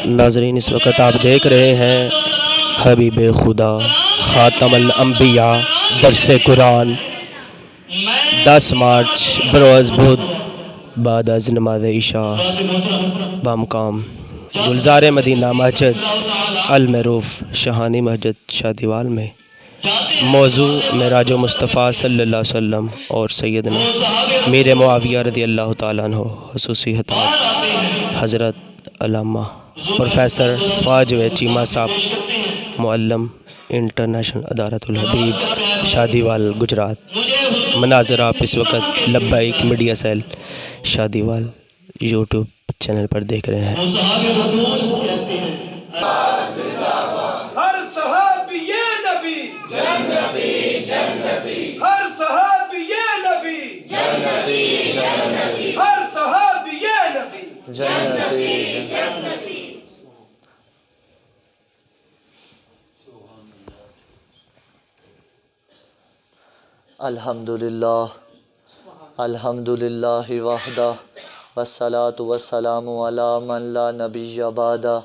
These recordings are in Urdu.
ناظرین اس وقت آپ دیکھ رہے ہیں حبیب خدا خاتم الانبیاء درس قرآن 10 مارچ بروز بدھ بعد از نماز عشاء بامقام گلزار مدینہ مسجد المعروف شہانی مسجد شادیوال میں موضوع معراج مصطفیٰ صلی اللہ علیہ وسلم اور سیدنا میر معاویہ رضی اللہ تعالیٰ عنہ خصوصی خطاب حضرت علامہ پروفیسر فاجوے چیمہ صاحب معلم انٹرنیشنل ادارۃ الحبیب شادیوال گجرات۔ مناظر آپ اس وقت لبیک میڈیا سیل شادیوال یوٹیوب چینل پر دیکھ رہے ہیں۔ ہر صحابی یہ نبی جنتی جنتی، ہر صحابی یہ نبی جنتی جنتی، ہر صحابی یہ نبی جنتی جنتی۔ الحمدللہ الحمدللہ وحدہ والصلاة والسلام علی من لا نبی بعدہ،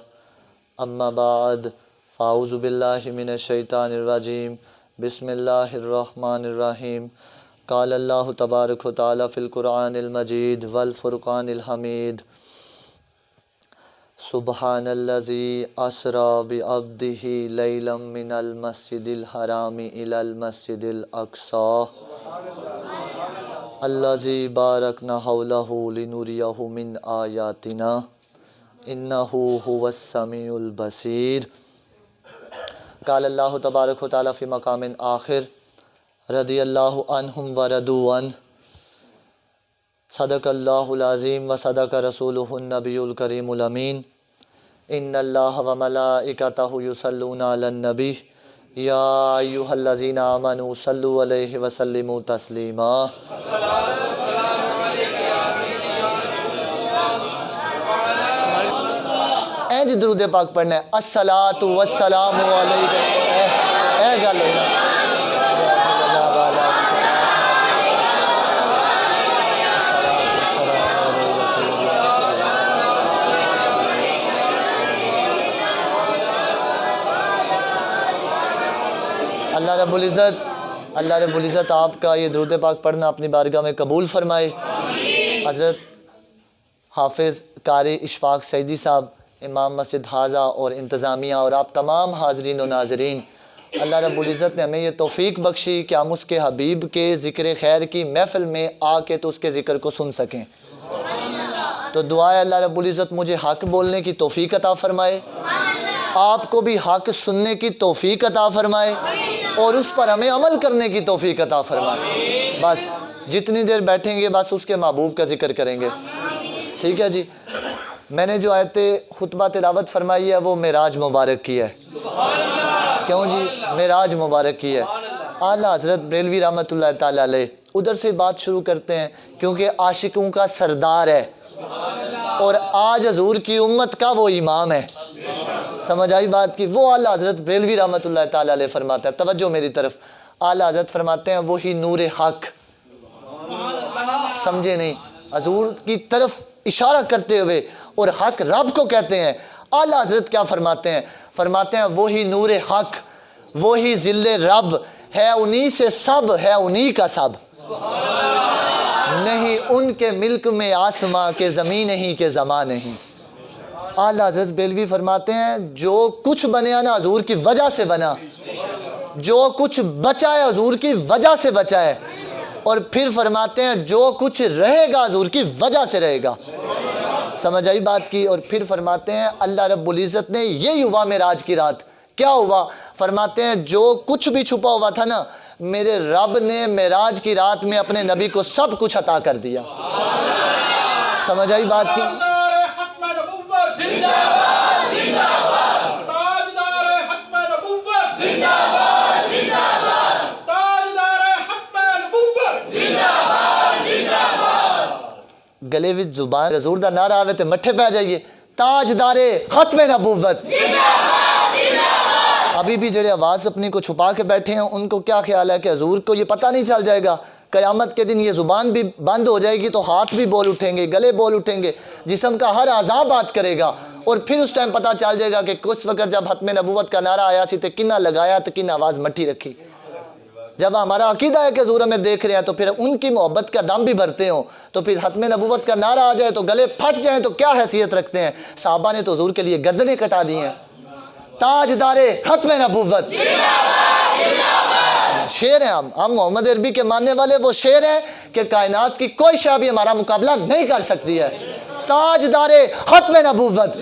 اما بعد فاعوذ باللہ من الشیطان الرجیم، بسم اللہ الرحمن الرحیم۔ قال اللہ تبارک و تعالی فی القرآن المجید والفرقان الحمید، سبحان الذی اسری بعبدہ لیلا من المسجد الحرام الی المسجد الاقصی الذی بارکنا حولہ لنریہ من آیاتنا انہ هو السمیع البصیر۔ قال اللہ تبارک و تعالی فی مقام آخر، رضی اللہ عنہم ورضوا عنہ، صدق اللہ العظیم و صدق رسولہ النبی الکریم الامین۔ ان اللہ و ملائکتہ یصلون علی النبی یا ایہا الذین آمنوا صلوا علیہ وسلموا تسلیما۔ اینج درود پاک پڑھنا ہے، الصلاۃ والسلام علیکم۔ اے گل ہوئی نا، اللہ رب العزت آپ کا یہ درود پاک پڑھنا اپنی بارگاہ میں قبول فرمائے۔ حضرت حافظ قاری اشفاق سعیدی صاحب، امام مسجد حاضہ اور انتظامیہ، اور آپ تمام حاضرین و ناظرین، اللہ رب العزت نے ہمیں یہ توفیق بخشی کہ ہم اس کے حبیب کے ذکر خیر کی محفل میں آ کے تو اس کے ذکر کو سن سکیں۔ تو دعا ہے اللہ رب العزت مجھے حق بولنے کی توفیق عطا فرمائے، آپ کو بھی حق سننے کی توفیق عطا فرمائے، اور اس پر ہمیں عمل کرنے کی توفیق عطا فرمائے۔ بس جتنی دیر بیٹھیں گے بس اس کے محبوب کا ذکر کریں گے، ٹھیک ہے جی۔ میں نے جو آیت خطبہ تلاوت فرمائی ہے وہ معراج مبارک کی ہے۔ کیوں جی؟ معراج مبارک کی ہے۔ اعلیٰ حضرت بریلوی رحمۃ اللہ تعالیٰ علیہ ادھر سے بات شروع کرتے ہیں، کیونکہ عاشقوں کا سردار ہے اور آج حضور کی امت کا وہ امام ہے۔ سمجھ آئی بات کی؟ وہ اعلیٰ حضرت بریلوی رحمۃ اللہ تعالیٰ علیہ فرماتا ہے، توجہ میری طرف، اعلیٰ حضرت فرماتے ہیں وہی نور حق۔ سمجھے نہیں؟ حضور کی طرف اشارہ کرتے ہوئے، اور حق رب کو کہتے ہیں۔ اعلیٰ حضرت کیا فرماتے ہیں؟ فرماتے ہیں وہی نور حق، وہی ذل رب ہے، انہی سے سب ہے، انہی کا سب، نہیں ان کے ملک میں آسماں کے زمین نہیں کہ زمان نہیں۔ اعلیٰ حضرت بریلوی فرماتے ہیں جو کچھ بنیا نا حضور کی وجہ سے بنا، جو کچھ بچا ہے حضور کی وجہ سے بچا ہے، اور پھر فرماتے ہیں جو کچھ رہے گا حضور کی وجہ سے رہے گا۔ سمجھ آئی بات کی؟ اور پھر فرماتے ہیں اللہ رب العزت نے یہی ہوا معراج کی رات۔ کیا ہوا؟ فرماتے ہیں جو کچھ بھی چھپا ہوا تھا نا، میرے رب نے معراج کی رات میں اپنے نبی کو سب کچھ عطا کر دیا۔ سمجھ آئی بات کی؟ گلے وچ زبان حضور دا نعرہ آوے تے مٹھے پہ جائیے، تاجدار ختم نبوت۔ ابھی بھی جڑے آواز اپنی کو چھپا کے بیٹھے ہیں ان کو کیا خیال ہے کہ حضور کو یہ پتہ نہیں چل جائے گا قیامت کے دن یہ زبان بھی بند ہو جائے گی تو ہاتھ بھی بول اٹھیں گے، گلے بول اٹھیں گے، جسم کا ہر اعضاء بات کرے گا، اور پھر اس ٹائم پتہ چل جائے گا کہ کس وقت جب ختم نبوت کا نعرہ آیا سی تے کنہ لگایا تے کنہ آواز مٹھی رکھی۔ جب ہمارا عقیدہ ہے کہ حضور ہمیں دیکھ رہے ہیں تو پھر ان کی محبت کا دم بھی بھرتے ہوں، تو پھر ختم نبوت کا نعرہ آ جائے تو گلے پھٹ جائیں تو کیا حیثیت رکھتے ہیں؟ صحابہ نے تو حضور کے لیے گردنیں کٹا دی ہیں۔ تاجدار ختم نبوت، شیر ہیں ہم محمد عربی کے ماننے والے وہ شیر ہیں کہ کائنات کی کوئی شے بھی ہمارا مقابلہ نہیں کر سکتی ہے۔ تاجدار ختم نبوت،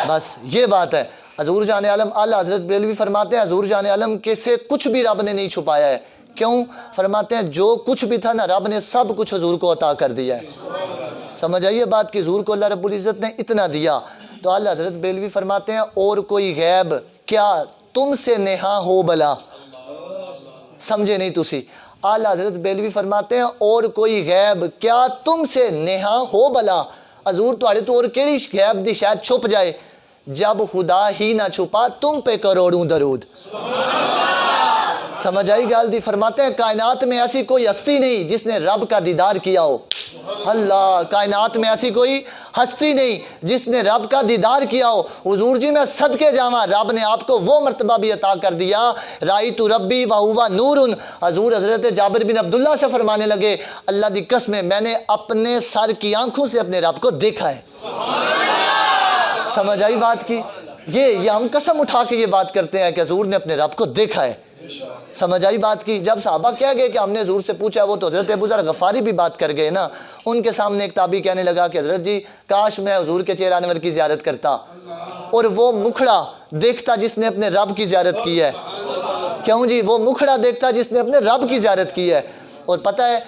بس یہ بات ہے۔ حضور جان عالم اعلیٰ حضرت بریلوی فرماتے ہیں حضور جان عالم کے سے کچھ بھی رب نے نہیں چھپایا ہے۔ کیوں؟ فرماتے ہیں جو کچھ بھی تھا نا رب نے سب کچھ حضور کو عطا کر دیا ہے۔ سمجھ آئیے بات کہ حضور کو اللہ رب العزت نے اتنا دیا۔ تو اعلیٰ حضرت بریلوی فرماتے ہیں اور کوئی غیب کیا تم سے نہا ہو بلا، سمجھے نہیں تسی؟ اعلیٰ حضرت بریلوی فرماتے ہیں اور کوئی غیب کیا تم سے نہا ہو بلا، حضور تواڈے تو اور کیڑی غیب دی شاید چھپ جائے، جب خدا ہی نہ چھپا تم پہ کروڑوں درود۔ سمجھ آئی گال دی؟ فرماتے ہیں کائنات میں ایسی کوئی ہستی نہیں جس نے رب کا دیدار کیا ہو۔ اللہ، کائنات میں ایسی کوئی ہستی نہیں جس نے رب کا دیدار کیا ہو۔ حضور جی میں صدقے جاواں رب نے آپ کو وہ مرتبہ بھی عطا کر دیا، رائیت ربی وہو نور۔ حضور حضرت جابر بن عبداللہ سے فرمانے لگے اللہ دی قسم میں نے اپنے سر کی آنکھوں سے اپنے رب کو دیکھا ہے۔ سمجھ آئی بات کی؟ یہ ہم قسم اٹھا کے یہ بات کرتے ہیں کہ حضور نے اپنے رب کو دیکھا ہے۔ سمجھ آئی بات کی؟ جب صحابہ کہہ گئے کہ ہم نے حضور سے پوچھا، وہ تو حضرت ابو ذر غفاری بھی بات کر گئے نا۔ ان کے سامنے ایک تابعی کہنے لگا کہ حضرت جی کاش میں حضور کے چہرہ انور کی زیارت کرتا اور وہ مکھڑا دیکھتا جس نے اپنے رب کی زیارت کی ہے۔ کیوں جی؟ وہ مکھڑا دیکھتا جس نے اپنے رب کی زیارت کی ہے۔ اور پتہ ہے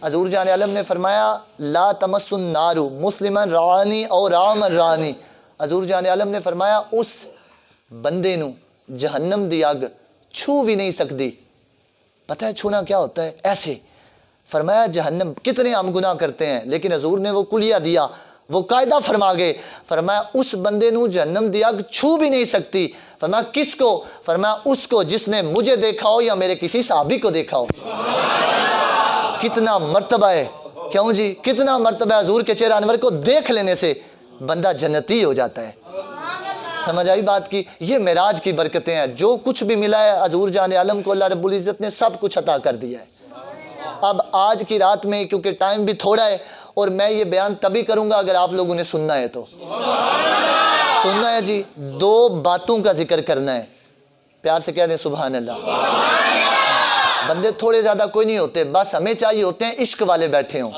حضور جان عالم نے فرمایا لا تمس النار مسلمن رانی اور رامن رانی۔ حضور جان عالم نے فرمایا اس بندے نو جہنم دی اگ چھو بھی نہیں سکتی۔ پتہ ہے چھونا کیا ہوتا ہے؟ ایسے فرمایا جہنم، کتنے ہم گناہ کرتے ہیں لیکن حضور نے وہ کلیہ دیا، وہ قاعدہ فرما گئے، فرمایا اس بندے نو جہنم دی اگ چھو بھی نہیں سکتی۔ فرمایا کس کو؟ فرمایا اس کو جس نے مجھے دیکھا ہو یا میرے کسی صحابی کو دیکھا ہو۔ کتنا مرتبہ ہے، کیوں جی؟ کتنا مرتبہ حضور کے چہرہ انور کو دیکھ لینے سے بندہ جنتی ہو جاتا ہے۔ سمجھ آئی بات کی؟ یہ معراج کی برکتیں ہیں۔ جو کچھ بھی ملا ہے حضور جان عالم کو اللہ رب العزت نے سب کچھ عطا کر دیا ہے۔ اب آج کی رات میں کیونکہ ٹائم بھی تھوڑا ہے اور میں یہ بیان تبھی کروں گا اگر آپ لوگوں نے سننا ہے تو سننا ہے جی۔ دو باتوں کا ذکر کرنا ہے، پیار سے کہہ دیں سبحان اللہ۔ بندے تھوڑے زیادہ کوئی نہیں ہوتے، بس ہمیں چاہیے ہوتے ہیں عشق والے بیٹھے ہوں۔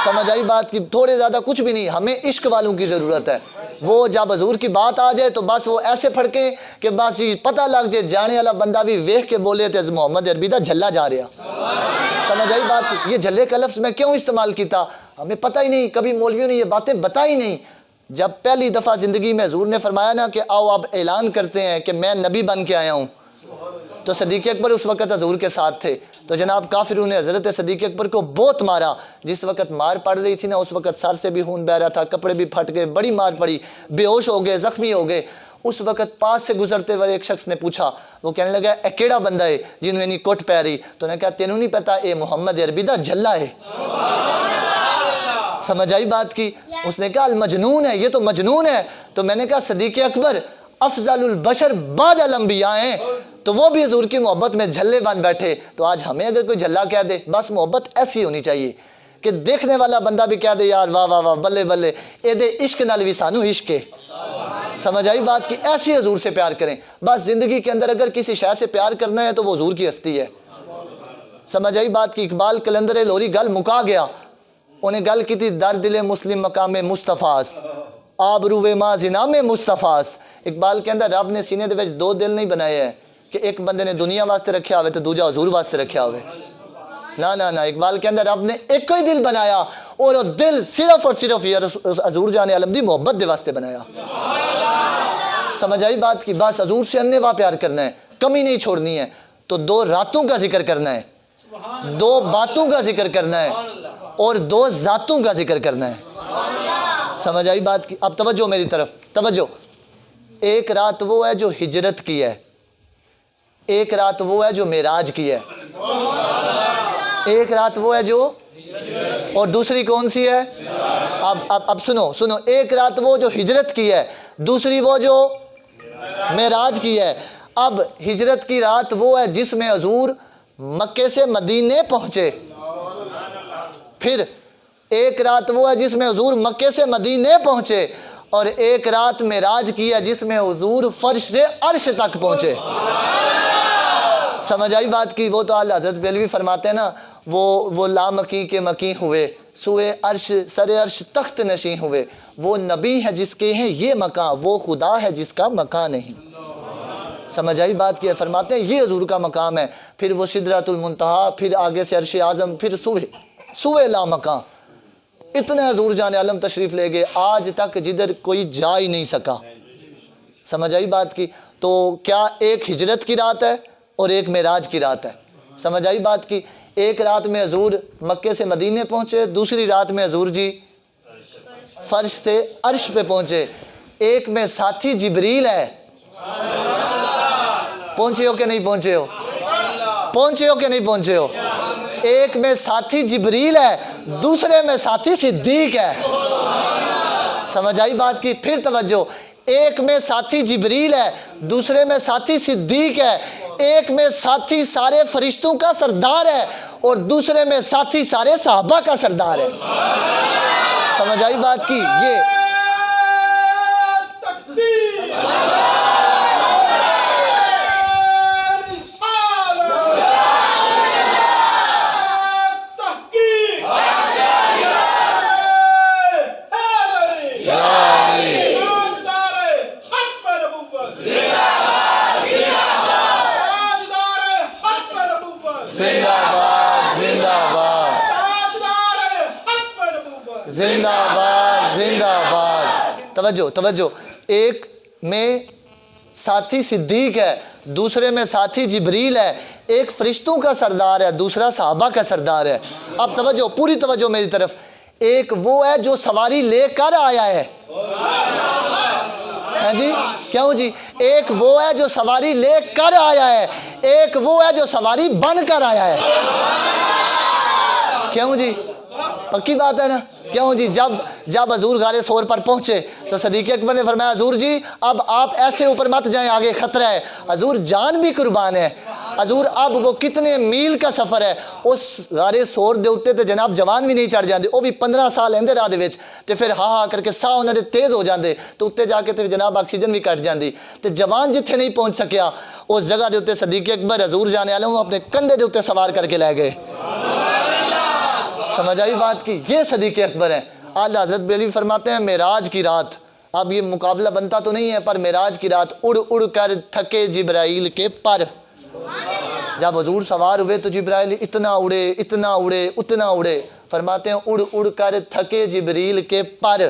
سمجھ آئی بات کی؟ تھوڑے زیادہ کچھ بھی نہیں، ہمیں عشق والوں کی ضرورت ہے۔ وہ جب حضور کی بات آ جائے تو بس وہ ایسے پھڑکیں کہ بس یہ پتہ لگ جائے، جانے والا بندہ بھی ویکھ کے بولے تھے محمد عربی دا جھلا جا رہا۔ سمجھ آئی بات کی؟ یہ جھلے کا لفظ میں کیوں استعمال کیتا؟ ہمیں پتہ ہی نہیں، کبھی مولویوں نے یہ باتیں بتائی نہیں۔ جب پہلی دفعہ زندگی میں حضور نے فرمایا نا کہ آؤ اب اعلان کرتے ہیں کہ میں نبی بن کے آیا ہوں، تو صدیق اکبر اس وقت حضور کے ساتھ تھے، تو جناب کافروں نے حضرت صدیق اکبر کو بہت مارا۔ جس وقت مار پڑ رہی تھی نا اس وقت سر سے بھی خون بہ رہا تھا، کپڑے بھی پھٹ گئے، بڑی مار پڑی، بے ہوش ہو گئے، زخمی ہو گئے۔ اس وقت پاس سے گزرتے ہوئے ایک شخص نے پوچھا، وہ کہنے لگا اے کیڑا بندہ ہے جنہوں نے کوٹ پہ رہی؟ تو نے کہا تینوں نہیں پتا اے محمد عربی دا جھلا ہے۔ سمجھ آئی بات کی؟ اس نے کہا المجنون ہے، یہ تو مجنون ہے۔ تو میں نے کہا صدیق اکبر افضل البشر بعد الانبیاء ہیں، تو وہ بھی حضور کی محبت میں جھلے بن بیٹھے۔ تو آج ہمیں اگر کوئی جھلا کہہ دے، بس محبت ایسی ہونی چاہیے کہ دیکھنے والا بندہ بھی کہہ دے یار واہ واہ واہ بلے بلے، اے دے عشق نال بھی سانو عشق ہے۔ سمجھ آئی بات کی؟ ایسی حضور سے پیار کریں۔ بس زندگی کے اندر اگر کسی شے سے پیار کرنا ہے تو وہ حضور کی ہستی ہے۔ سمجھ آئی بات کی؟ اقبال کلندر لوری گل مکا گیا، انہیں گل کی تھی در دل مسلم مقام مصطفیٰ آبروے ماں زنام مصطفیٰ۔ اقبال کے اندر رب نے سینے دے وچ دو دل نہیں بنائے ہیں کہ ایک بندے نے دنیا واسطے رکھیا ہوئے تو دوجا حضور واسطے رکھیا ہوئے، نا نا نا، اقبال کے اندر رب نے ایک ہی دل بنایا اور وہ دل صرف اور صرف حضور جان عالم دی محبت دے واسطے بنایا۔ سمجھ آئی بات کی؟ بس حضور سے اننے واہ پیار کرنا ہے، کمی نہیں چھوڑنی ہے۔ تو دو راتوں کا ذکر کرنا ہے، دو باتوں کا ذکر کرنا ہے اور دو ذاتوں کا ذکر کرنا ہے۔ سمجھ آئی بات کی؟ اب توجہ میری طرف، توجہ۔ ایک رات وہ ہے جو ہجرت کی ہے، ایک رات وہ ہے جو معراج کی ہے، ایک رات وہ ہے جو، اور دوسری کون سی ہے؟ اب سنو، ایک رات وہ جو ہجرت کی ہے، دوسری وہ جو معراج کی ہے۔ اب ہجرت کی رات وہ ہے جس میں حضور مکے سے مدینے پہنچے، پھر ایک رات وہ ہے جس میں حضور مکے سے مدینے پہنچے، اور ایک رات معراج کی ہے جس میں حضور فرش سے عرش تک پہنچے۔ سمجھ آئی بات کی؟ وہ تو اعلیٰ حضرت بریلوی فرماتے ہیں نا، وہ لامکی کے مکی ہوئے، سوئے عرش سر عرش تخت نشیں ہوئے، وہ نبی ہے جس کے ہیں یہ مقام، وہ خدا ہے جس کا مکان نہیں۔ سمجھ آئی بات کی؟ فرماتے ہیں یہ حضور کا مقام ہے، پھر وہ سدرۃ المنتہا، پھر آگے سے عرش اعظم، پھر سوئے لامکان، اتنے حضور جان عالم تشریف لے گئے، آج تک جدھر کوئی جا ہی نہیں سکا۔ سمجھ آئی بات کی؟ تو کیا ایک ہجرت کی رات ہے اور ایک معراج کی رات ہے؟ سمجھ آئی بات کی؟ ایک رات میں حضور مکے سے مدینے پہنچے، دوسری رات میں حضور جی فرش سے عرش پہ پہنچے۔ ایک میں ساتھی جبریل ہے، پہنچے ہو کہ نہیں پہنچے ہو؟ پہنچے ہو کہ نہیں پہنچے ہو؟ ایک میں ساتھی جبریل ہے، دوسرے میں ساتھی صدیق ہے۔ سمجھ آئی بات کی؟ پھر توجہ، ایک میں ساتھی جبریل ہے، دوسرے میں ساتھی صدیق ہے، ایک میں ساتھی سارے فرشتوں کا سردار ہے، اور دوسرے میں ساتھی سارے صحابہ کا سردار ہے۔ سمجھ آئی بات کی؟ یہ زندہ باد، زندہ باد۔ توجہ، ایک میں ساتھی صدیق ہے، دوسرے میں ساتھی جبریل ہے، ایک فرشتوں کا سردار ہے، دوسرا صحابہ کا سردار ہے۔ اب توجہ، پوری توجہ میری طرف۔ ایک وہ ہے جو سواری لے کر آیا ہے، ہاں جی کیوں جی؟ ایک وہ ہے جو سواری لے کر آیا ہے، ایک وہ ہے جو سواری بن کر آیا ہے۔ کیوں جی؟ پکی بات ہے نا؟ کیوں جی؟ جب حضور غار ثور پر پہنچے تو صدیق اکبر نے فرمایا حضور جی اب آپ ایسے اوپر مت جائیں، آگے خطرہ ہے۔ حضور جان بھی قربان ہے۔ حضور اب وہ کتنے میل کا سفر ہے، اس غار ثور دے اوتے تے جناب جوان بھی نہیں چڑھ جاندے، وہ بھی 15 سال اندر راہ دے وچ، تے پھر ہاں کر کے ساہ انہاں دے تیز ہو جاندے، تو اوتے جا کے تے جناب آکسیجن بھی کٹ جاندی، تے جوان جتھے نہیں پہنچ سکیا اس جگہ دے اوتے صدیق اکبر حضور جانے والے اپنے کندھے دے اوتے سوار کر کے لے گئے۔ سمجھ آئی بات کی؟ یہ صدیق اکبر ہیں۔ اعلیٰ حضرت بریلوی فرماتے ہیں معراج کی رات، اب یہ مقابلہ بنتا تو نہیں ہے، پر معراج کی رات اڑ اڑ کر تھکے جبرائیل کے پر، جب حضور سوار ہوئے تو جبرائیل اتنا اڑے اتنا اڑے، فرماتے ہیں اڑ اڑ کر تھکے جبریل کے پر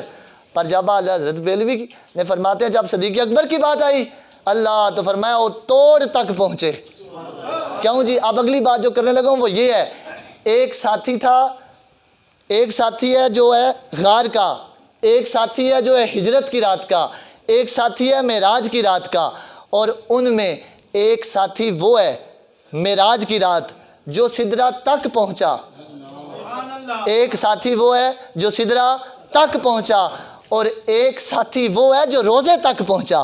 جب اعلیٰ حضرت بریلوی نے فرماتے ہیں جب صدیق اکبر کی بات آئی اللہ تو فرمایا وہ توڑ تک پہنچے۔ کیوں جی؟ اب اگلی بات جو کرنے لگا ہوں وہ یہ ہے، ایک ساتھی تھا، ایک ساتھی ہے جو ہے غار کا، ایک ساتھی ہے جو ہے ہجرت کی رات کا، ایک ساتھی ہے معراج کی رات کا، اور ان میں ایک ساتھی وہ ہے معراج کی رات جو سدرہ تک پہنچا، ایک ساتھی وہ ہے جو سدرہ تک پہنچا، اور ایک ساتھی وہ ہے جو روزے تک پہنچا۔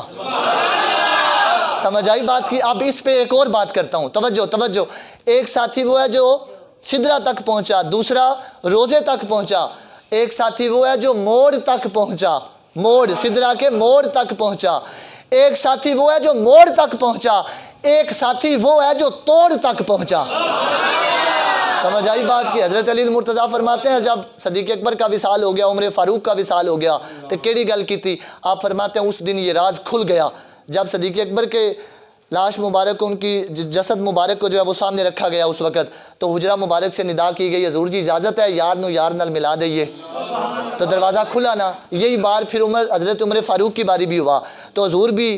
سمجھ آئی بات کی؟ اب اس پہ ایک اور بات کرتا ہوں، توجہ، ایک ساتھی وہ ہے جو سدرہ تک پہنچا، دوسرا روزے تک پہنچا، ایک ساتھی وہ ہے جو موڑ تک پہنچا، موڑ سدرہ کے موڑ تک پہنچا، ایک ساتھی وہ ہے جو موڑ تک پہنچا، ایک ساتھی وہ ہے جو توڑ تک پہنچا۔ سمجھ آئی بات کی؟ حضرت علی المرتضیٰ فرماتے ہیں جب صدیق اکبر کا وصال ہو گیا، عمر فاروق کا وصال ہو گیا تو کیڑی گل کی تھی؟ آپ فرماتے ہیں اس دن یہ راز کھل گیا جب صدیق اکبر کے لاش مبارک کو، ان کی جسد مبارک کو جو ہے وہ سامنے رکھا گیا، اس وقت تو حجرہ مبارک سے ندا کی گئی حضور جی اجازت ہے یار نو یار نال ملا دئیے، تو دروازہ کھلا نا، یہی بار پھر حضرت عمر فاروق کی باری بھی ہوا، تو حضور بھی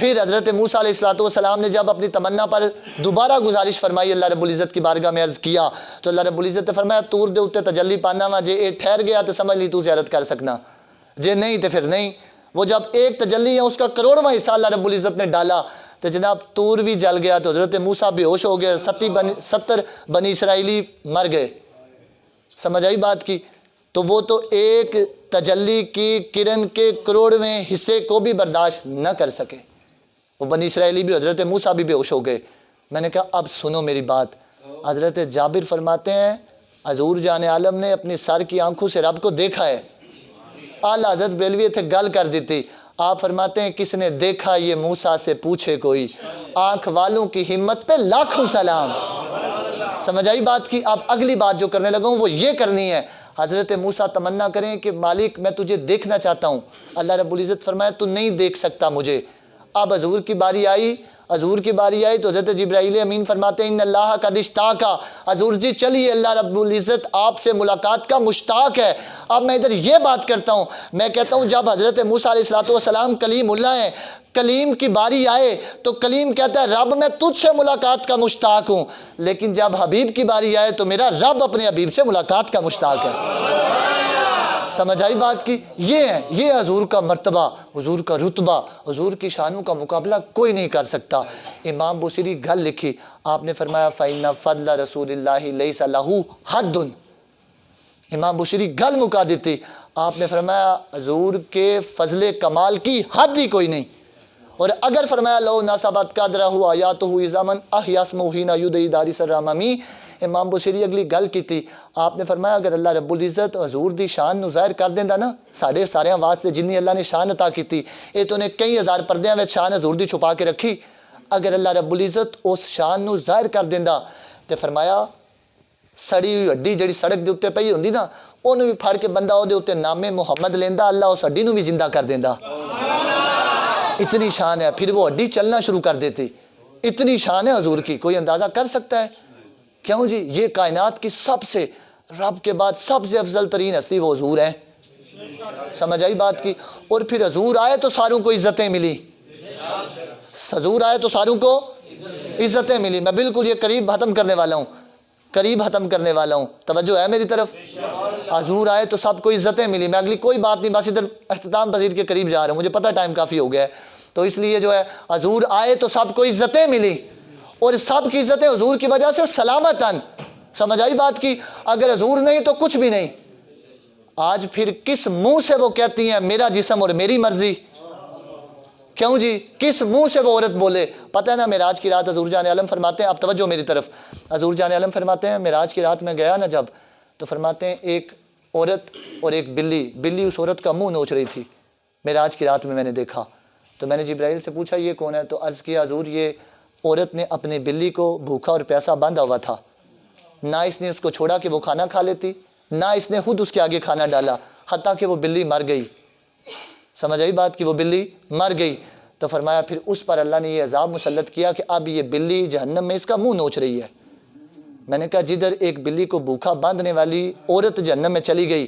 پھر حضرت موسیٰ علیہ السلام نے جب اپنی تمنا پر دوبارہ گزارش فرمائی اللہ رب العزت کی بارگاہ میں عرض کیا تو اللہ رب العزت نے فرمایا تور دے اتے تجلی پانا وا جے اے ٹھہر گیا تو سمجھ لی تو زیارت کر سکنا جے نہیں تو پھر نہیں. وہ جب ایک تجلی ہے اس کا کروڑواں حصہ اللہ رب العزت نے ڈالا تو جناب تور بھی جل گیا تو حضرت موسیٰ بے ہوش ہو گئے 70 بنی اسرائیلی مر گئے. سمجھ آئی بات کی. تو وہ تو ایک تجلی کی کرن کے کروڑویں حصے کو بھی برداشت نہ کر سکے. وہ بنی اسرائیلی بھی حضرت موسیٰ بھی بے ہوش ہو گئے. میں نے کہا اب سنو میری بات. حضرت جابر فرماتے ہیں حضور جان عالم نے اپنی سر کی آنکھوں سے رب کو دیکھا ہے. اعلیٰ حضرت بریلوی تھے گل کر دیتی. آپ فرماتے ہیں کس نے دیکھا یہ موسیٰ سے پوچھے کوئی, آنکھ والوں کی ہمت پہ لاکھوں سلام. سمجھ آئی بات کی. اب اگلی بات جو کرنے لگا ہوں وہ یہ کرنی ہے. حضرت موسیٰ تمنا کریں کہ مالک میں تجھے دیکھنا چاہتا ہوں. اللہ رب العزت فرمایا تو نہیں دیکھ سکتا مجھے. اب حضور کی باری آئی تو حضرت جبرائیل امین فرماتے ہیں ان اللہ قد اشتاقا, حضور جی چلیے اللہ رب العزت آپ سے ملاقات کا مشتاق ہے. اب میں ادھر یہ بات کرتا ہوں, میں کہتا ہوں جب حضرت موسیٰ علیہ السلام کلیم اللہ ہیں, کلیم کی باری آئے تو کلیم کہتا ہے رب میں تجھ سے ملاقات کا مشتاق ہوں, لیکن جب حبیب کی باری آئے تو میرا رب اپنے حبیب سے ملاقات کا مشتاق ہے. سمجھ آئی بات کی. یہ ہے یہ حضور کا مرتبہ, حضور کا رتبہ, حضور کی شانوں کا مقابلہ کوئی نہیں کر سکتا. امام بوصیری گل لکھی, آپ نے فرمایا فَإِنَّ فَضْلَ رسول اللہ لَيْسَ لَهُ حَدٌ. امام بوصیری گل مکا دیتی. آپ نے فرمایا حضور کے فضل کمال کی حد ہی کوئی نہیں. اور اگر فرمایا لو ناسبت قدرہ آیاتہ اذا من احیا اسمہ حین یدعی دارس الرممی. امام بوصیری اگلی گل کی تھی. آپ نے فرمایا اگر اللہ رب العزت حضور دی شان نو ظاہر کر دیندا نا ساڑھے سارے واسطے جنی اللہ نے شان عطا کی تھی, اے تو نے کئی ہزار پردیاں وچ شان حضور دی چھپا کے رکھی. اگر اللہ رب العزت اس شان نو ظاہر کر دیندا تے فرمایا سڑی ہوئی ہڈی جڑی سڑک دے اوتے پئی ہوندی نا اونوں بھی پھڑ کے بندہ او دے اوتے نام محمد لیندا, اللہ اس ہڈی نو بھی زندہ کر دیندا. اتنی شان ہے. پھر وہ ہڈی چلنا شروع کر دیتی. اتنی شان ہے حضور کی, کوئی اندازہ کر سکتا ہے؟ کیوں جی یہ کائنات کی سب سے رب کے بعد سب سے افضل ترین ہستی وہ حضور ہیں. سمجھ آئی بات کی. اور پھر حضور آئے تو ساروں کو عزتیں ملی. حضور آئے تو ساروں کو عزتیں ملی. میں بالکل یہ قریب ختم کرنے والا ہوں, توجہ ہے میری طرف. حضور آئے تو سب کو عزتیں ملی. میں اگلی کوئی بات نہیں, بس ادھر اختتام پذیر کے قریب جا رہا ہوں, مجھے پتہ ٹائم کافی ہو گیا ہے, تو اس لیے جو ہے حضور آئے تو سب کو عزتیں ملی, اور سب کی عزتیں حضور کی وجہ سے سلامتاً. سمجھ آئی بات کی. اگر حضور نہیں تو کچھ بھی نہیں. آج پھر کس منہ سے وہ کہتی ہیں میرا جسم اور میری مرضی؟ کیوں جی کس منہ سے وہ عورت بولے؟ پتہ ہے نا معراج کی رات حضور جان عالم فرماتے ہیں, اب توجہ میری طرف, حضور جان عالم فرماتے ہیں معراج کی رات میں گیا نا جب, تو فرماتے ہیں ایک عورت اور ایک بلی اس عورت کا منہ نوچ رہی تھی. معراج کی رات میں نے دیکھا. تو میں نے جبرائیل سے پوچھا یہ کون ہے؟ تو عرض کیا حضور یہ عورت نے اپنی بلی کو بھوکا اور پیاسا باندھا ہوا تھا, نہ اس نے اس کو چھوڑا کہ وہ کھانا کھا لیتی, نہ اس نے خود اس کے آگے کھانا ڈالا, حتیٰ کہ وہ بلی مر گئی. سمجھ آئی بات کی, وہ بلی مر گئی. تو فرمایا پھر اس پر اللہ نے یہ عذاب مسلط کیا کہ اب یہ بلی جہنم میں اس کا منہ نوچ رہی ہے. میں نے کہا جدھر ایک بلی کو بھوکا باندھنے والی عورت جہنم میں چلی گئی,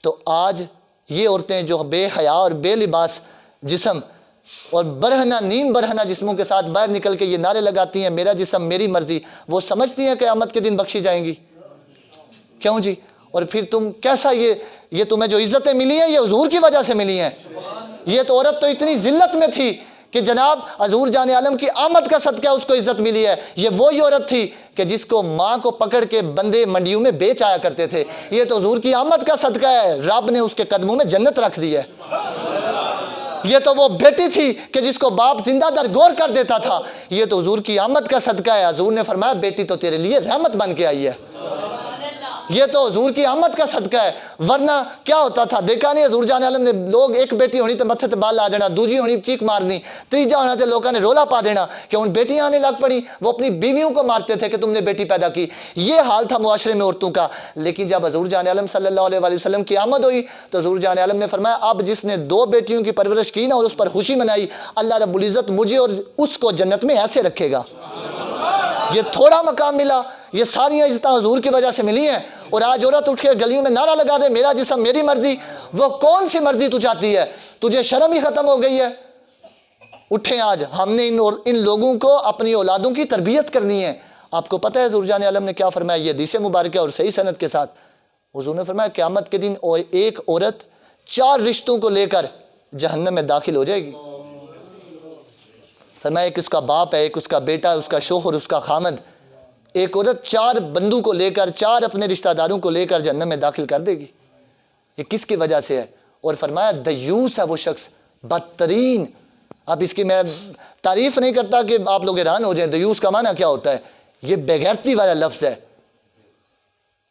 تو آج یہ عورتیں جو بے حیا اور بے لباس جسم اور برہنہ نیم برہنہ جسموں کے ساتھ باہر نکل کے یہ نعرے لگاتی ہیں میرا جسم میری مرضی, وہ سمجھتی ہیں قیامت کے دن بخشی جائیں گی؟ کیوں جی؟ اور پھر تم کیسا یہ تمہیں جو عزتیں ملی ہیں یہ حضور کی وجہ سے ملی ہیں. یہ تو عورت تو اتنی ذلت میں تھی کہ جناب حضور جان عالم کی آمد کا صدقہ اس کو عزت ملی ہے. یہ وہی عورت تھی کہ جس کو ماں کو پکڑ کے بندے منڈیوں میں بیچ آیا کرتے تھے. یہ تو حضور کی آمد کا صدقہ ہے, رب نے اس کے قدموں میں جنت رکھ دی ہے. یہ تو وہ بیٹی تھی کہ جس کو باپ زندہ درگور کر دیتا تھا. یہ تو حضور کی آمد کا صدقہ ہے. حضور نے فرمایا بیٹی تو تیرے لیے رحمت بن کے آئی ہے. یہ تو حضور کی آمد کا صدقہ ہے. ورنہ کیا ہوتا تھا دیکھا نہیں حضور جان عالم نے, لوگ ایک بیٹی ہونی تو متھے تے بال آ جانا, دوسری ہونی چیخ مارنی, تیجا ہونا تو لوگوں نے رولا پا دینا کہ ان بیٹیاں آنے لگ پڑی. وہ اپنی بیویوں کو مارتے تھے کہ تم نے بیٹی پیدا کی. یہ حال تھا معاشرے میں عورتوں کا. لیکن جب حضور جان عالم صلی اللہ علیہ وسلم کی آمد ہوئی تو حضور جان عالم نے فرمایا اب جس نے 2 بیٹیوں کی پرورش کی نا اور اس پر خوشی منائی, اللہ رب العزت مجھے اور اس کو جنت میں ایسے رکھے گا. یہ تھوڑا مقام ملا, یہ ساری عزتیں حضور کی وجہ سے ملی ہیں. اور آج عورت اٹھ کے گلیوں میں نعرہ لگا دے میرا جسم میری مرضی. وہ کون سی مرضی تو چاہتی ہے؟ تجھے شرم ہی ختم ہو گئی ہے. اٹھیں آج ہم نے ان لوگوں کو اپنی اولادوں کی تربیت کرنی ہے۔ آپ کو پتہ ہے حضور جان عالم نے کیا فرمایا؟ یہ حدیث مبارکہ اور صحیح سند کے ساتھ حضور نے فرمایا قیامت کے دن ایک عورت 4 رشتوں کو لے کر جہنم میں داخل ہو جائے گی۔ فرمایا ایک اس کا باپ ہے، ایک اس کا بیٹا ہے، اس کا شوہر، اس کا خامد۔ ایک عورت 4 بندوں کو لے کر، 4 اپنے رشتہ داروں کو لے کر جہنم میں داخل کر دے گی۔ یہ کس کی وجہ سے ہے؟ اور فرمایا دیوس ہے وہ شخص، بدترین۔ اب اس کی میں تعریف نہیں کرتا کہ آپ لوگ حیران ہو جائیں، دیوس کا معنی کیا ہوتا ہے؟ یہ بے غیرتی والا لفظ ہے،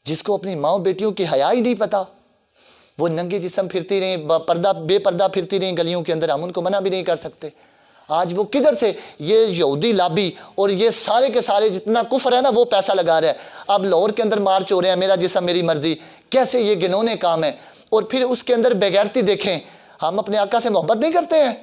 جس کو اپنی ماں بیٹیوں کی حیا ہی نہیں پتا، وہ ننگے جسم پھرتی رہیں، بے پردہ پھرتی رہیں گلیوں کے اندر، ہم ان کو منع بھی نہیں کر سکتے۔ آج وہ کدھر سے یہ یہودی لابی اور یہ سارے کے سارے جتنا کفر ہے نا وہ پیسہ لگا رہا ہے۔ اب لاہور کے اندر مارچ ہو رہے ہیں، میرا جسم میری مرضی، کیسے یہ گنونے کام ہے۔ اور پھر اس کے اندر بے غیرتی دیکھیں، ہم اپنے آقا سے محبت نہیں کرتے ہیں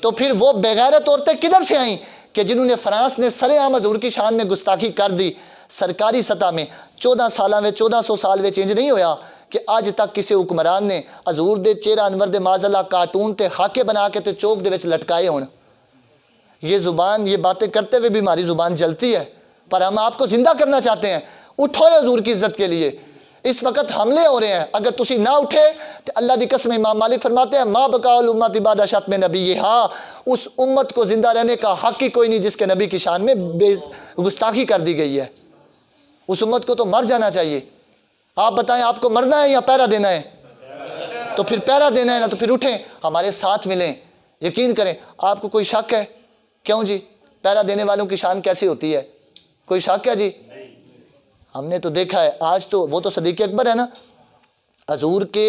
تو پھر وہ بے غیرت عورتیں کدھر سے آئیں کہ جنہوں نے فرانس نے سر عام حضور کی شان میں گستاخی کر دی سرکاری سطح میں 14 سالہ میں 1400 سال میں چینج نہیں ہویا کہ آج تک کسی حکمران نے حضور دے چہرہ انور دے معاذ اللہ کارٹون تے خاکے بنا کے تے چوک دے وچ لٹکائے ہون۔ یہ زبان یہ باتیں کرتے ہوئے بھی ہماری زبان جلتی ہے، پر ہم آپ کو زندہ کرنا چاہتے ہیں۔ اٹھو حضور کی عزت کے لیے، اس وقت حملے ہو رہے ہیں، اگر تسی نہ اٹھے تو اللہ دی قسم امام مالک فرماتے ہیں ما بقاء الامت بعد شتم نبیہا، اس امت کو زندہ رہنے کا حق ہی کوئی نہیں جس کے نبی کی شان میں گستاخی کر دی گئی ہے۔ اس امت کو تو مر جانا چاہیے۔ آپ بتائیں آپ کو مرنا ہے یا پہرا دینا ہے؟ تو پھر پہرا دینا ہے نا، تو پھر اٹھیں ہمارے ساتھ ملیں۔ یقین کریں، آپ کو کوئی شک ہے؟ کیوں جی؟ پہرا دینے والوں کی شان کیسی ہوتی ہے؟ کوئی شک ہے جی؟ ہم نے تو دیکھا ہے، آج تو وہ تو صدیق اکبر ہے نا، حضور کے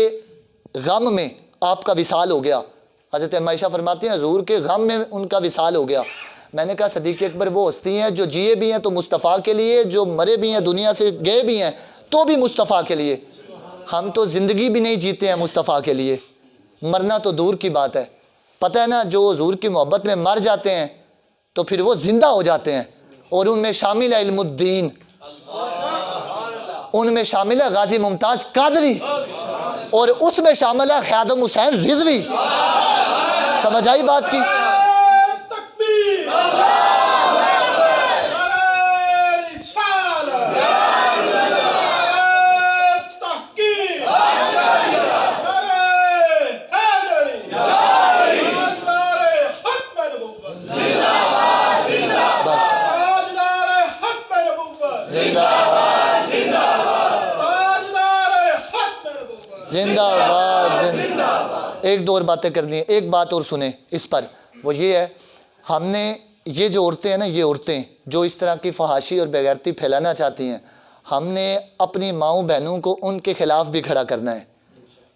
غم میں آپ کا وصال ہو گیا۔ حضرت عائشہ فرماتی ہیں حضور کے غم میں ان کا وصال ہو گیا۔ میں نے کہا صدیق اکبر وہ ہستی ہیں جو جیے بھی ہیں تو مصطفیٰ کے لیے، جو مرے بھی ہیں دنیا سے گئے بھی ہیں تو بھی مصطفیٰ کے لیے۔ ہم تو زندگی بھی نہیں جیتے ہیں مصطفیٰ کے لیے، مرنا تو دور کی بات ہے۔ پتہ ہے نا جو حضور کی محبت میں مر جاتے ہیں تو پھر وہ زندہ ہو جاتے ہیں، اور ان میں شامل ہے علم الدین، ان میں شامل ہے غازی ممتاز قادری، اور اس میں شامل ہے خادم حسین رضوی۔ سمجھ آئی بات کی؟ زندہ آباد۔ ایک دو اور باتیں کرنی ہیں، ایک بات اور سنیں اس پر، وہ یہ ہے ہم نے یہ جو عورتیں ہیں نا، یہ عورتیں جو اس طرح کی فحاشی اور بےغیرتی پھیلانا چاہتی ہیں، ہم نے اپنی ماؤں بہنوں کو ان کے خلاف بھی کھڑا کرنا ہے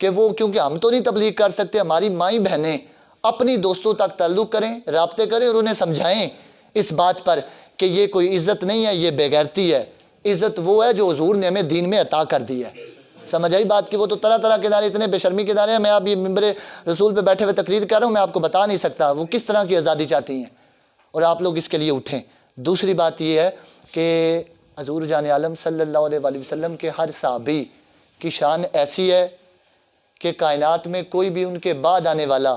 کہ وہ، کیونکہ ہم تو نہیں تبلیغ کر سکتے، ہماری مائیں بہنیں اپنی دوستوں تک تعلق کریں، رابطے کریں اور انہیں سمجھائیں اس بات پر کہ یہ کوئی عزت نہیں ہے، یہ بےغیرتی ہے۔ عزت وہ ہے جو حضور نے ہمیں دین میں عطا کر دی ہے۔ سمجھ آئی بات کی؟ وہ تو طرح طرح کے دارے، اتنے بے شرمی کے دارے ہیں، میں اب یہ ممبر رسول پہ بیٹھے ہوئے تقریر کر رہا ہوں، میں آپ کو بتا نہیں سکتا وہ کس طرح کی آزادی چاہتی ہیں، اور آپ لوگ اس کے لیے اٹھیں۔ دوسری بات یہ ہے کہ حضور جان عالم صلی اللہ علیہ وآلہ وسلم کے ہر صحابی کی شان ایسی ہے کہ کائنات میں کوئی بھی ان کے بعد آنے والا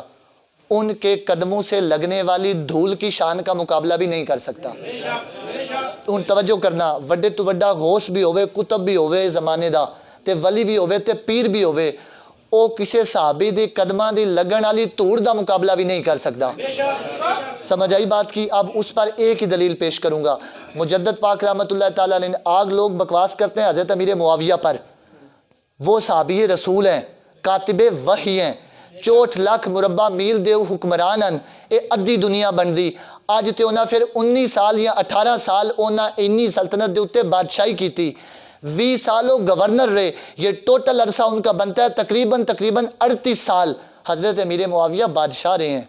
ان کے قدموں سے لگنے والی دھول کی شان کا مقابلہ بھی نہیں کر سکتا۔ ان توجہ کرنا، وڈے تو وڈا غوث بھی ہوئے، کتب بھی ہوئے زمانے دا، تے ولی بھی ہوئے تے پیر بھی ہوئے، او کسے صحابی دی قدماں دی لگن والی دھوڑ دا مقابلہ بھی نہیں کر سکتا۔ سمجھ آئی بات کی؟ اب اس پر ایک ہی دلیل پیش کروں گا۔ مجدد پاک رحمۃ اللہ تعالیٰ علیہ، آگ لوگ بکواس کرتے ہیں حضرت امیر معاویہ پر، وہ صحابی رسول ہیں، کاتب وحی ہیں، 64 لاکھ مربع میل دے حکمرانن، اے ادھی دنیا بن دی۔ آج تے انہاں پھر 19 سال یا 18 سال انہاں انی سلطنت دے اتے بادشاہی کی تھی، 20 سالوں گورنر رہے، یہ ٹوٹل عرصہ ان کا بنتا ہے تقریباً 38 سال حضرت امیر معاویہ بادشاہ رہے ہیں۔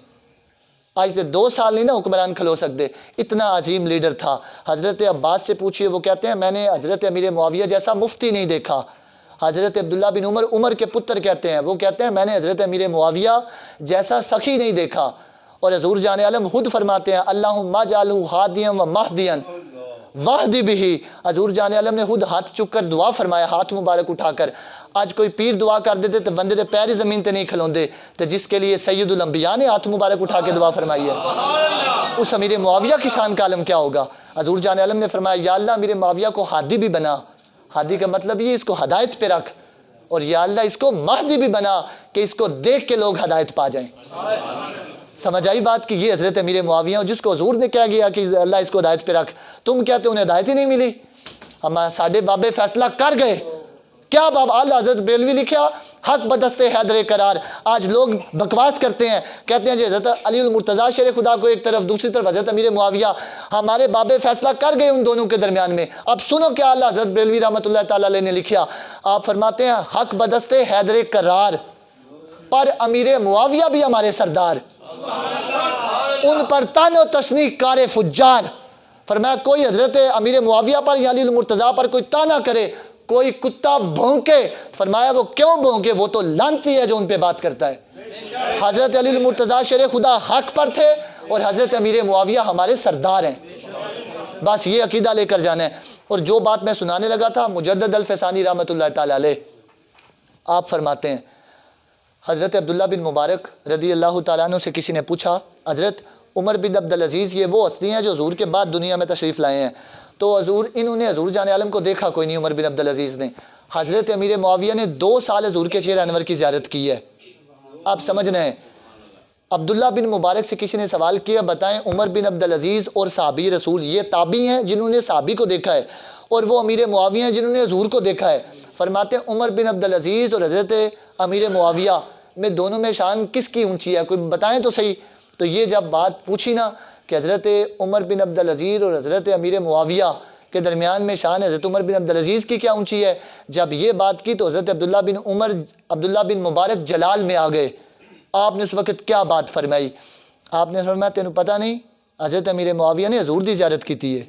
آج تے 2 سال نہیں نا حکمران کھلو سکتے، اتنا عظیم لیڈر تھا۔ حضرت عباس سے پوچھئے، وہ کہتے ہیں میں نے حضرت امیر معاویہ جیسا مفتی نہیں دیکھا۔ حضرت عبداللہ بن عمر، عمر کے پتر کہتے ہیں، وہ کہتے ہیں میں نے حضرت امیر معاویہ جیسا سخی نہیں دیکھا۔ اور حضور جان عالم خود فرماتے ہیں اللہم اجعلہ ہادیا و مہدیا واہدی بھی، حضور جان عالم نے خود ہاتھ چک کر دعا فرمایا، ہاتھ مبارک اٹھا کر۔ آج کوئی پیر دعا کر دیتے تو بندے دے پیر زمین تے نہیں کھلوندے، تو جس کے لیے سید الانبیاء نے ہاتھ مبارک اٹھا کے دعا فرمائی ہے، اس امیر معاویہ کی شان کا عالم کیا ہوگا؟ حضور جان عالم نے فرمایا یا اللہ امیر معاویہ کو ہادی بھی بنا، ہادی کا مطلب یہ اس کو ہدایت پہ رکھ، اور یا اللہ اس کو مہدی بھی بنا کہ اس کو دیکھ کے لوگ ہدایت پا جائیں۔ سمجھ آئی بات کہ یہ حضرت امیر معاویہ جس کو حضور نے کہا گیا کہ اللہ اس کو ہدایت پہ رکھ، تم کہتے انہیں ہدایت ہی نہیں ملی؟ ہم ساڈے بابے فیصلہ کر گئے، کیا باب اعلیٰ حضرت بریلوی لکھیا حق بدست حیدر قرار۔ آج لوگ بکواس کرتے ہیں، کہتے ہیں جی حضرت علی المرتضیٰ شیر خدا کو ایک طرف، دوسری طرف حضرت امیر معاویہ، ہمارے بابے فیصلہ کر گئے ان دونوں کے درمیان میں۔ اب سنو کیا اعلیٰ حضرت بریلوی رحمۃ اللہ تعالیٰ علیہ نے لکھیا، آپ فرماتے ہیں حق بدست حیدر قرار پر امیر معاویہ بھی ہمارے سردار، ان پر تان و تشنیع کار فجار۔ فرمایا کوئی حضرت امیر معاویہ پر یا علی المرتضیٰ پر کوئی تانا کرے، کوئی کتا بھونکے، فرمایا وہ کیوں بھونکے، وہ تو لعنتی ہے جو ان پہ بات کرتا ہے۔ حضرت علی المرتضیٰ شیر خدا حق پر تھے اور حضرت امیر معاویہ ہمارے سردار ہیں، بس یہ عقیدہ لے کر جانا ہے۔ اور جو بات میں سنانے لگا تھا، مجدد الفسانی رحمۃ اللہ تعالیٰ علیہ آپ فرماتے ہیں، حضرت عبداللہ بن مبارک رضی اللہ تعالیٰ عنہ سے کسی نے پوچھا، حضرت عمر بن عبدالعزیز یہ وہ ہستی ہیں جو حضور کے بعد دنیا میں تشریف لائے ہیں، تو انہوں نے حضور جان عالم کو دیکھا کوئی نہیں، عمر بن عبدالعزیز نے۔ حضرت امیر معاویہ نے 2 سال حضور کے چہرہ انور کی زیارت کی ہے۔ آپ سمجھنا ہے، عبداللہ بن مبارک سے کسی نے سوال کیا، بتائیں عمر بن عبدالعزیز اور صحابی رسول یہ تابعی ہیں جنہوں نے صحابی کو دیکھا ہے، اور وہ امیر معاویہ ہیں جنہوں نے حضور کو دیکھا ہے۔ فرماتے ہیں عمر بن عبدالعزیز اور حضرت امیر معاویہ میں دونوں میں شان کس کی اونچی ہے، کوئی بتائیں تو صحیح۔ تو یہ جب بات پوچھی نا کہ حضرت عمر بن عبدالعزیز اور حضرت امیر معاویہ کے درمیان میں شان حضرت عمر بن عبدالعزیز کی کیا اونچی ہے، جب یہ بات کی تو حضرت عبداللہ بن مبارک جلال میں آ گئے۔ آپ نے اس وقت کیا بات فرمائی؟ آپ نے فرمایا تینوں پتہ نہیں حضرت امیر معاویہ نے حضور دی زیارت کی تھی ہے۔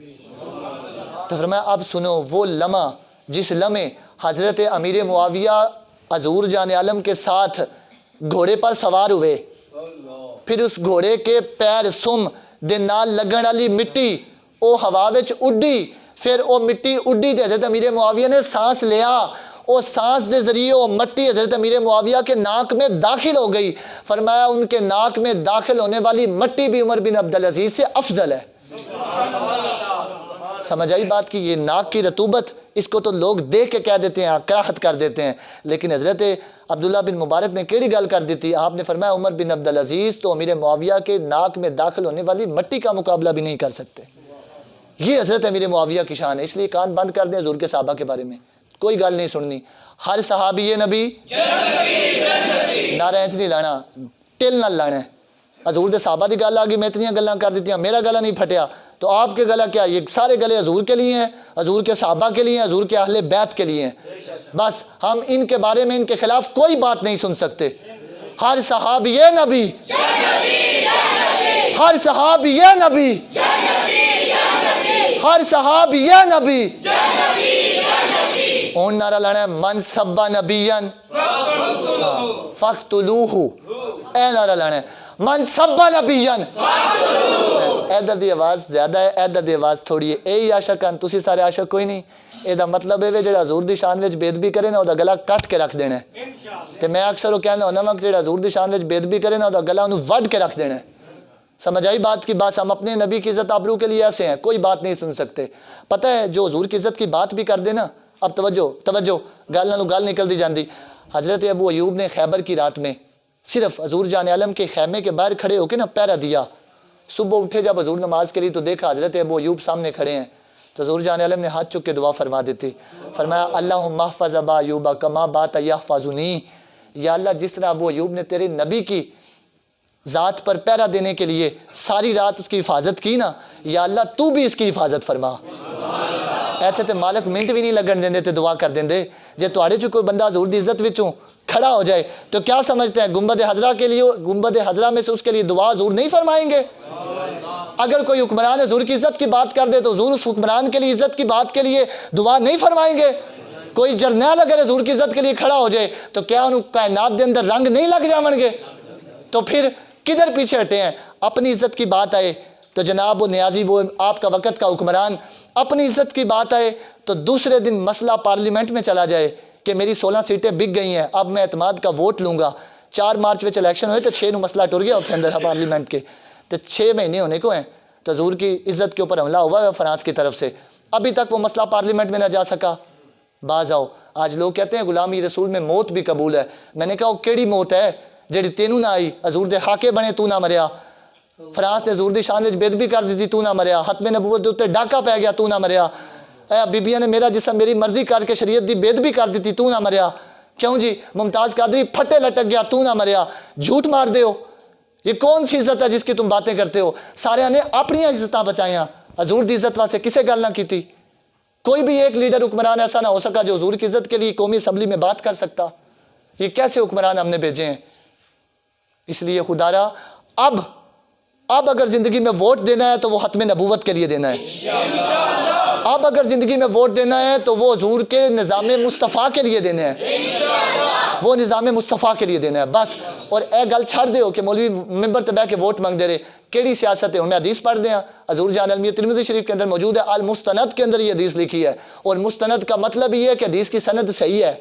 تو فرمایا اب سنو، وہ لمحہ جس لمحے حضرت امیر معاویہ حضور جان عالم کے ساتھ گھوڑے پر سوار ہوئے، پھر اس گھوڑے کے پیر سم دے نال لگن والی مٹی او ہوا وچ اڈی، پھر او مٹی اڈی تے حضرت امیر معاویہ نے سانس لیا، او سانس دے ذریعے او مٹی حضرت امیر معاویہ کے ناک میں داخل ہو گئی۔ فرمایا ان کے ناک میں داخل ہونے والی مٹی بھی عمر بن عبدالعزیز سے افضل ہے۔ سمجھ آئی بات کی؟ یہ ناک کی رطوبت اس کو تو لوگ دیکھ کے کہہ دیتے ہیں، کراہت کر دیتے ہیں، لیکن حضرت عبداللہ بن مبارک نے کیڑی گل کر دی تھی؟ آپ نے فرمایا عمر بن عبدالعزیز تو امیر معاویہ کے ناک میں داخل ہونے والی مٹی کا مقابلہ بھی نہیں کر سکتے۔ یہ حضرت امیر معاویہ کی شان ہے، اس لیے کان بند کر دیں حضور کے صحابہ کے بارے میں، کوئی گل نہیں سننی۔ ہر صحابی نبی نعرہ انج نہیں لانا، ٹل نہ لانا ہے۔ حضور دے صحابہ دی گل آ گئی، میں اتنی گلاں کر دیتی ہیں، میرا گلا نہیں پھٹیا، تو آپ کے گلا کیا؟ یہ سارے گلے حضور کے لیے ہیں، حضور کے صحابہ کے لیے ہیں، حضور کے اہل بیت کے لیے ہیں، بس ہم ان کے بارے میں ان کے خلاف کوئی بات نہیں سن سکتے۔ ہر صحابی نبی، ہر صحابی نبی، ہر صحابی نبی، اون نعرہ لانا ہے من سب نبیا فقتلوہ، اے نعرہ لانا ہے من سب نبیا۔ ادھر دی آواز زیادہ ہے، ادھر دی آواز تھوڑی ہے، اے عاشق ہیں تسی سارے عاشق کوئی نہیں۔ یہ مطلب ہے جڑا حضور دی شان وچ بے ادبی کرے نا وہ گلا کٹ کے رکھ دینا ہے، تے میں اکثر وہ کہنا ہونا کہ جڑا حضور دی شان وچ بے ادبی کرے نا وہ گلا انہوں وڈ کے رکھ دینا ہے۔ سمجھ آئی بات کی؟ بات ہم اپنے نبی کی عزت آبرو کے لیے ایسے ہیں، کوئی بات نہیں سن سکتے۔ پتہ ہے جو حضور کی عزت کی بات بھی کر دے نا، اب توجہ گل نالوں گل نکل دی جاندی۔ حضرت ابو ایوب نے خیبر کی رات میں صرف حضور جان عالم کے خیمے کے باہر کھڑے ہو کے نا پہرا دیا۔ صبح اٹھے جب حضور نماز کے لیے تو دیکھا حضرت ابو ایوب سامنے کھڑے ہیں، تو حضور جان عالم نے ہاتھ چک کے دعا فرما دیتی، فرمایا اللہم احفظ ابا ایوب کما بات یحفظنی، یا اللہ جس طرح ابو ایوب نے تیرے نبی کی ذات پر پہرا دینے کے لیے ساری رات اس کی حفاظت کی نا، یا اللہ تو بھی اس کی حفاظت فرما۔ ایتھے تے مالک منٹ بھی نہیں لگن دیندے تے دعا کر دیندے۔ جے تواڈے چ کوئی بندہ حضور دی عزت وچوں کھڑا ہو جائے تو کیا سمجھتے ہیں گنبد حضرہ کے لیے، گنبد حضرہ میں سے اس کے لیے دعا حضور نہیں فرمائیں گے؟ اگر کوئی حکمران حضور کی عزت کی بات کر دے تو حضور اس حکمران کے لیے عزت کی بات کے لیے دعا نہیں فرمائیں گے؟ کوئی جرنیل اگر حضور کی عزت کے لیے کھڑا ہو جائے تو کیا انہوں کائنات دے اندر رنگ نہیں لگ جاون گے؟ تو پھر کدھر پیچھے ہٹے ہیں؟ اپنی عزت کی بات آئے تو جناب وہ نیازی وہ آپ کا وقت کا حکمران اپنی عزت کی بات آئے تو دوسرے دن مسئلہ پارلیمنٹ میں چلا جائے کہ میری 16 سیٹیں بک گئی ہیں، اب میں اعتماد کا ووٹ لوں گا. 4 مارچ میں الیکشن ہوئے تو 6 نو مسئلہ ٹر گیا اس کے اندر پارلیمنٹ کے، تو 6 مہینے ہونے کو ہیں تو حضور کی عزت کے اوپر حملہ ہوا ہے فرانس کی طرف سے. ابھی تک وہ مسئلہ پارلیمنٹ میں نہ جا سکا. باز آؤ، آج لوگ کہتے ہیں غلامی رسول میں موت بھی قبول ہے. میں نے کہا وہ کیڑی موت ہے جیڑی تینوں نہ آئی؟ حضور دے خاکے بنے تو نہ مریا، فرانس نے حضور دی شان وچ بے ادبی کر دیتی تو نہ مریا، ختم نبوت دے اوتے ڈاکہ پی گیا تو نہ مریا، اے بیبیاں نے میرا جسم میری مرضی کر کے شریعت دی بے ادبی کر دیتی تو نہ مریا. کیوں جی؟ ممتاز قادری پھٹے لٹک گیا تو نہ مریا. جھوٹ مار دے ہو. یہ کون سی عزت ہے جس کی تم باتیں کرتے ہو؟ سارے نے اپنی عزتاں بچائیاں، حضور دی عزت واسطے کسے گل نہ کیتی. کوئی بھی ایک لیڈر حکمران ایسا نہ ہو سکا جو حضور کی عزت کے لیے قومی اسمبلی میں بات کر سکتا. یہ کیسے حکمران ہم نے بھیجے ہیں؟ اس لیے خدا را اب اگر زندگی میں ووٹ دینا ہے تو وہ ختم نبوت کے لیے دینا ہے. اب اگر زندگی میں ووٹ دینا ہے تو وہ حضور کے نظام مصطفیٰ کے لیے دینا ہے، وہ نظام مصطفیٰ کے لیے دینا ہے بس. اور اے گل چھڑ دے ہو کہ مولوی ممبر تے بیٹھ کے ووٹ مانگ دے رہے، کیڑی سیاست ہے؟ ہمیں حدیث پڑھ دیں. حضور جان علمی ترمذی شریف کے اندر موجود ہے، المستند کے اندر یہ حدیث لکھی ہے، اور مستند کا مطلب یہ ہے کہ حدیث کی سند صحیح ہے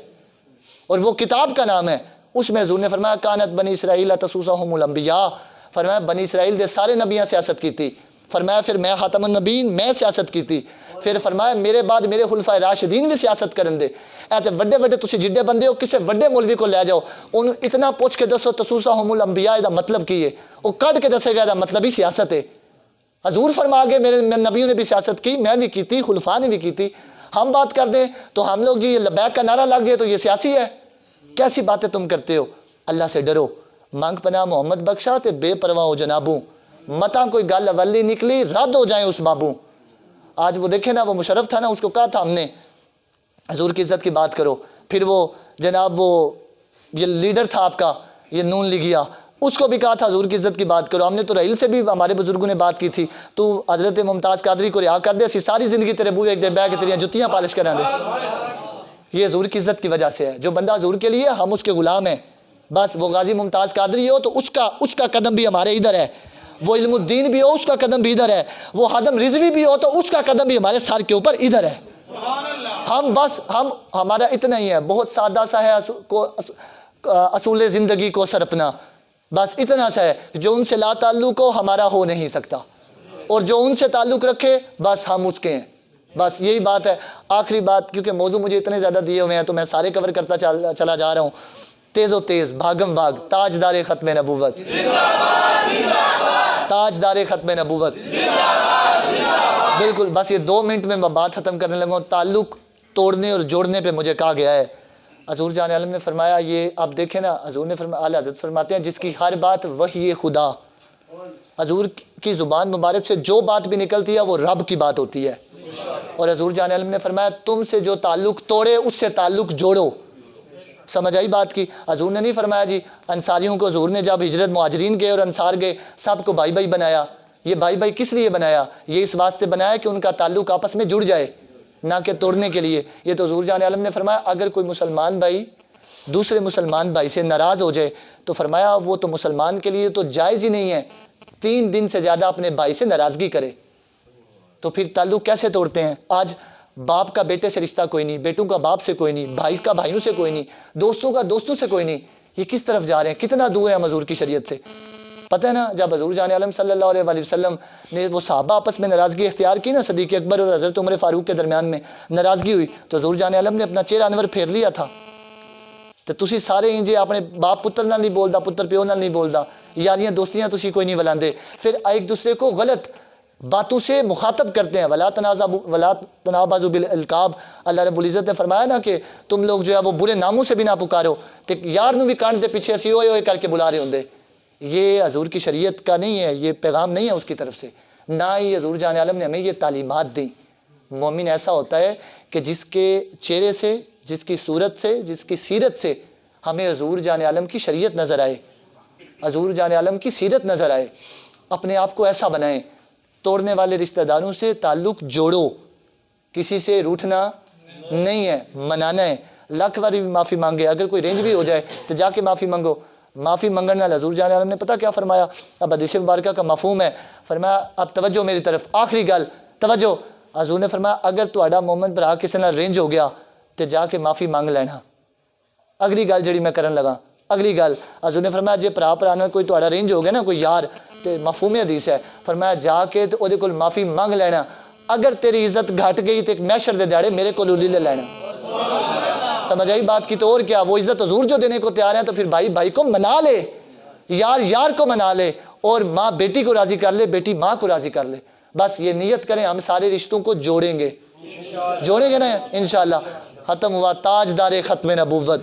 اور وہ کتاب کا نام ہے. اس میں حضور نے فرمایا کانت بنی اسرائیل تسوسہم الانبیاء، فرمایا بنی اسرائیل دے سارے نبیاں سیاست کی تھی. فرمایا پھر میں خاتم النبیین میں سیاست کی تھی. پھر فرمایا میرے بعد میرے خلفائے راشدین بھی سیاست کرن دے. اے تے وڈے وڈے تسی جڈے بندے ہو، کسے وڈے مولوی کو لے جاؤ انہوں اتنا پوچھ کے دسو تسوسہم الانبیاء دا مطلب کی ہے، وہ کٹ کے دسے گا دا مطلب ہی سیاست ہے. حضور فرما گئے میرے نبیوں نے بھی سیاست کی، میں بھی کی تھی، خلفاء نے بھی کی تھی. ہم بات کر دیں تو ہم لوگ جی لبیک کا نعرہ لگ جائے تو یہ سیاسی ہے. کیسی باتیں تم کرتے ہو؟ اللہ سے ڈرو. مانگ پناہ محمد بخشا تے بے پرواہ ہو جنابوں، متا کوئی گل اولی نکلی رد ہو جائیں اس بابوں. آج وہ دیکھیں نا، وہ مشرف تھا نا، اس کو کہا تھا ہم نے حضور کی عزت کی بات کرو. پھر وہ جناب وہ یہ لیڈر تھا آپ کا یہ نون لیگیا، اس کو بھی کہا تھا حضور کی عزت کی بات کرو. ہم نے تو رحیل سے بھی ہمارے بزرگوں نے بات کی تھی، تو حضرت ممتاز قادری کو رہا کر دے، اسی ساری زندگی تیرے بوئے ایک دے بہ کے تیریاں جتیاں پالش کرا دے. یہ حضور کی عزت کی وجہ سے ہے. جو بندہ حضور کے لیے، ہم اس کے غلام ہیں بس. وہ غازی ممتاز قادری ہو تو اس کا قدم بھی ہمارے ادھر ہے، وہ علم الدین بھی ہو اس کا قدم بھی ادھر ہے، وہ حادم رضوی بھی ہو تو اس کا قدم بھی ہمارے سر کے اوپر ادھر ہے. ہم بس ہمارا اتنا ہی ہے، بہت سادہ سا ہے اصول زندگی کو سرپنا، بس اتنا سا ہے. جو ان سے لا تعلق ہو ہمارا ہو نہیں سکتا، اور جو ان سے تعلق رکھے بس ہم اس کے ہیں. بس یہی بات ہے. آخری بات، کیونکہ موضوع مجھے اتنے زیادہ دیے ہوئے ہیں تو میں سارے کور کرتا چلا جا رہا ہوں. تیز و تیز بھاگم بھاگ تاجدار ختم نبوت، تاجدار ختم نبوت. بالکل بس یہ 2 منٹ میں بات ختم کرنے لگا ہوں. تعلق توڑنے اور جوڑنے پہ مجھے کہا گیا ہے. حضور جان عالم نے فرمایا، یہ آپ دیکھیں نا، حضور نے فرمایا، اعلیٰ حضرت فرماتے ہیں جس کی ہر بات وحی خدا، حضور کی زبان مبارک سے جو بات بھی نکلتی ہے وہ رب کی بات ہوتی ہے. اور حضور جان عالم نے فرمایا تم سے جو تعلق توڑے اس سے تعلق جوڑو. سمجھ آئی بات کی؟ حضور نے نہیں فرمایا جی انصاریوں کو حضور نے جب ہجرت مہاجرین گئے اور انصار گئے سب کو بھائی بھائی بنایا. یہ بھائی بھائی کس لیے بنایا؟ یہ اس واسطے بنایا کہ ان کا تعلق آپس میں جڑ جائے، نہ کہ توڑنے کے لیے. یہ تو حضور جان عالم نے فرمایا اگر کوئی مسلمان بھائی دوسرے مسلمان بھائی سے ناراض ہو جائے تو فرمایا وہ تو مسلمان کے لیے تو جائز ہی نہیں ہے 3 دن سے زیادہ اپنے بھائی سے ناراضگی کرے. تو پھر تعلق کیسے توڑتے ہیں؟ آج باپ کا بیٹے سے رشتہ کوئی نہیں، بیٹوں کا باپ سے کوئی نہیں، بھائی کا بھائیوں سے کوئی نہیں، دوستوں کا دوستوں سے کوئی نہیں. یہ کس طرف جا رہے ہیں؟ کتنا دور ہے ہم حضور کی شریعت سے. پتہ ہے نا جب حضور جان عالم صلی اللہ علیہ وآلہ وسلم نے وہ صحابہ آپس میں ناراضگی اختیار کی نا، صدیق اکبر اور حضرت عمر فاروق کے درمیان میں ناراضگی ہوئی تو حضور جان عالم نے اپنا چہرہ انور پھیر لیا تھا. تو تسی سارے ہی جی اپنے باپ پتر نال نہیں بولدا، پتر پیو نال نہیں بولدا، یاریاں دوستیاں تسی کوئی نہیں ولاندے، پھر ایک دوسرے کو غلط باتوں سے مخاطب کرتے ہیں. ولا تنابزوا بالالقاب، اللہ رب العزت نے فرمایا نا کہ تم لوگ جو ہے وہ برے ناموں سے بھی نہ پکارو، تے یار نو بھی کان دے پیچھے اسی اوئے اوئے کر کے بلا رہے ہوندے. یہ حضور کی شریعت کا نہیں ہے، یہ پیغام نہیں ہے اس کی طرف سے، نہ ہی حضور جان عالم نے ہمیں یہ تعلیمات دی. مومن ایسا ہوتا ہے کہ جس کے چہرے سے، جس کی صورت سے، جس کی سیرت سے ہمیں حضور جان عالم کی شریعت نظر آئے، حضور جان عالم کی سیرت نظر آئے. اپنے آپ کو ایسا بنائیں. توڑنے والے رشتہ داروں سے تعلق جوڑو، کسی سے روٹھنا نہیں ہے، منانا ہے. لاکھ بار بھی معافی مانگے، اگر کوئی رینج بھی ہو جائے تو جا کے معافی مانگو. معافی منگن نال حضور جان عالم نے پتہ کیا فرمایا؟ اب حدیث مبارکہ کا مفہوم ہے، فرمایا اب توجہ میری طرف، آخری گل توجہ، حضور نے فرمایا اگر تہاڈا مومن بھرا کسی نال رنج ہو گیا تے جا کے معافی مانگ لینا۔ اگلی گل جڑی میں کرن لگا، اگلی گل حضور نے فرمایا جے بھرا نال کوئی تہاڈا رنج ہو گیا نا، کوئی یار، تے مفہوم حدیث ہے، فرمایا جا کے تے اودے کول معافی مانگ لینا، اگر تیری عزت گھٹ گئی تے محشر دے دیہڑے میرے کول لے لینا۔ سمجھ آئی بات کی؟ تو اور کیا، وہ عزت حضور جو دینے کو تیار ہے تو پھر بھائی بھائی کو منا لے، یار یار کو منا لے، اور ماں بیٹی کو راضی کر لے، بیٹی ماں کو راضی کر لے۔ بس یہ نیت کریں ہم سارے رشتوں کو جوڑیں گے، جوڑیں گے نا انشاءاللہ۔ ختم ہوا تاجدار ختم نبوت۔